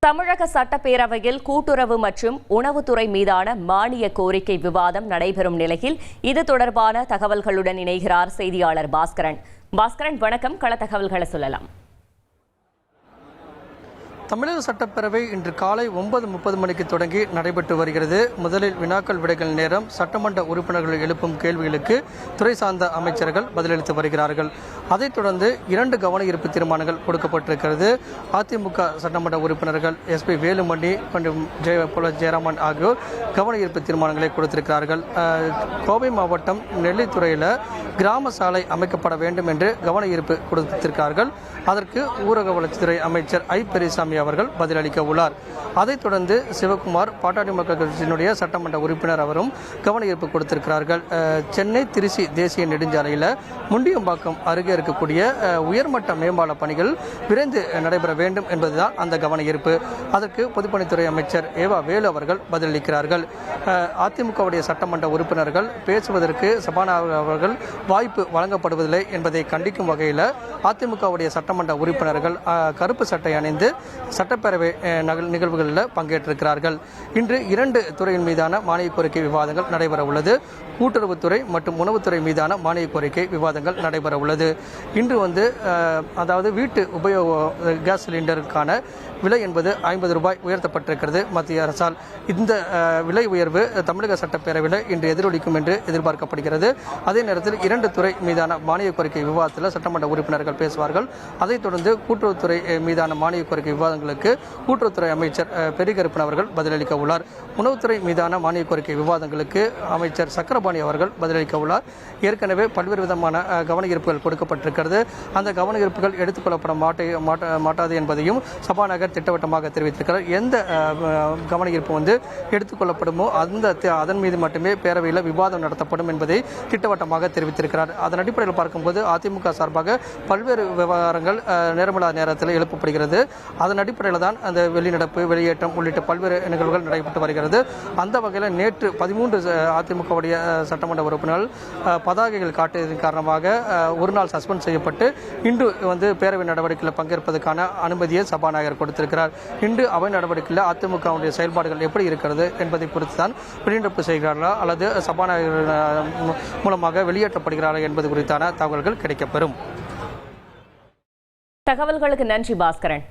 தமிழக சட்டப்பேரவையில் கூட்டுறவு மற்றும் உணவுத்துறை மீதான மானிய கோரிக்கை விவாதம் நடைபெறும் நிலையில் இது தொடர்பான தகவல்களுடன் இணைகிறார் செய்தியாளர் பாஸ்கரன். வணக்கம். கள தகவல்களை சொல்லலாம். தமிழக சட்டப்பேரவை இன்று காலை 9:30 மணிக்கு தொடங்கி நடைபெற்று வருகிறது. முதலில் வினாக்கள் விடைகள் நேரம். சட்டமன்ற உறுப்பினர்கள் எழுப்பும் கேள்விகளுக்கு துறை சார்ந்த அமைச்சர்கள் பதிலளித்து வருகிறார்கள். அதைத் தொடர்ந்து 2 கவன ஈர்ப்பு தீர்மானங்கள் கொடுக்கப்பட்டிருக்கிறது. அதிமுக சட்டமன்ற உறுப்பினர்கள் SP வேலுமணி மற்றும் ஜெயராமன் ஆகியோர் கவன ஈர்ப்பு தீர்மானங்களை கொடுத்திருக்கிறார்கள். கோவை மாவட்டம் நெல்லித்துறையில் கிராம சாலை அமைக்கப்பட வேண்டும் என்று கவன ஈர்ப்பு கொடுத்திருக்கிறார்கள். அதற்கு ஊரக வளர்ச்சித்துறை அமைச்சர் பெரியசாமி அவர்கள் பதிலளிக்க உள்ளார். அதைத் தொடர்ந்து சிவகுமார் பாட்டாளி மக்கள் கட்சியினுடைய சட்டமன்ற உறுப்பினர் அவரும் கவன ஈர்ப்பு கொடுத்திருக்கிறார்கள். சென்னை திருச்சி தேசிய நெடுஞ்சாலையில் முண்டியம்பாக்கம் அருகே இருக்கக்கூடிய உயர்மட்ட மேம்பால பணிகள் விரைந்து நடைபெற வேண்டும் என்பதுதான் அந்த கவன ஈர்ப்பு. அதற்கு பொதுப்பணித்துறை அமைச்சர் வேலு அவர்கள் பதிலளிக்கிறார்கள். அதிமுகவுடைய சட்டமன்ற உறுப்பினர்கள் பேசுவதற்கு சபாநாயகர் அவர்கள் வாய்ப்பு வழங்கப்படுவதில்லை என்பதை கண்டிக்கும் வகையில் அதிமுகவுடைய சட்டமன்ற உறுப்பினர்கள் கருப்பு சட்டை அணிந்து சட்டப்பேரவை நிகழ்வுகளில் பங்கேற்றிருக்கிறார்கள். இன்று 2 துறையின் மீதான மானிய கோரிக்கை விவாதங்கள் நடைபெற உள்ளது. கூட்டுறவுத்துறை மற்றும் உணவுத்துறை மீதான மானிய கோரிக்கை விவாதங்கள் நடைபெற உள்ளது. இன்று அதாவது வீட்டு உபயோக கேஸ் சிலிண்டருக்கான விலை என்பது 50 ரூபாய் உயர்த்தப்பட்டிருக்கிறது மத்திய அரசால். இந்த விலை உயர்வு தமிழக சட்டப்பேரவையில் இன்று எதிரொலிக்கும் என்று எதிர்பார்க்கப்படுகிறது. அதே நேரத்தில் 2 துறை மீதான மானிய கோரிக்கை விவாதத்தில் சட்டமன்ற உறுப்பினர்கள் பேசுவார்கள். அதைத் தொடர்ந்து கூட்டுறவுத்துறை மீதான மானிய கோரிக்கை விவாதங்களுக்கு கூட்டுறவுத்துறை அமைச்சர் பெரியகருப்பன் அவர்கள் பதிலளிக்க உள்ளார். உணவுத்துறை மீதான மானிய கோரிக்கை விவாதங்களுக்கு அமைச்சர் சக்கரபாணி அவர்கள் பதிலளிக்க உள்ளார். ஏற்கனவே பல்வேறு விதமான கவன ஈர்ப்புகள் கொடுக்கப்பட்டிருக்கிறது. அந்த கவன ஈர்ப்புகள் எடுத்துக்கொள்ளப்பட மாட்டாது என்பதையும் சபாநாயகர் திட்டவட்டமாக தெரிவித்திருக்கிறார். எந்த கவன ஈர்ப்பு எடுத்துக்கொள்ளப்படுமோ அதன் மீது மட்டுமே பேரவையில் விவாதம் நடத்தப்படும் என்பதை திட்டவட்டமாக தெரிவித்திருக்கிறார். அதன் அடிப்படையில் பார்க்கும்போது அதிமுக சார்பாக பல்வேறு விவகாரங்கள் நேர்மலா நேரத்தில் எழுப்பப்படுகிறது. அதன் அடிப்படையில் தான் அந்த வெளிநடப்பு வெளியேற்றம் உள்ளிட்ட பல்வேறு நிகழ்வுகள் நடைபெற்று வருகிறது. அந்த வகையில் நேற்று 13 அதிமுகவுடைய சட்டமன்ற உறுப்பினர்கள் பதாகைகள் காட்டியதன் காரணமாக ஒரு நாள் சஸ்பெண்ட் செய்யப்பட்டு இன்று பேரவை நடவடிக்கையில் பங்கேற்பதற்கான அனுமதியை சபாநாயகர் கொடுத்திருக்கிறார். இன்று அவை நடவடிக்கையில் அதிமுகவுடைய செயல்பாடுகள் எப்படி இருக்கிறது என்பதை பொறுத்து தான் வெளிநடப்பு செய்கிறார்களா அல்லது சபாநாயகர் மூலமாக வெளியேற்றப்படுகிறார்கள் என்பது குறித்தான தகவல்கள் கிடைக்கப்பெறும். தகவல்களுக்கு நன்றி பாஸ்கரன்.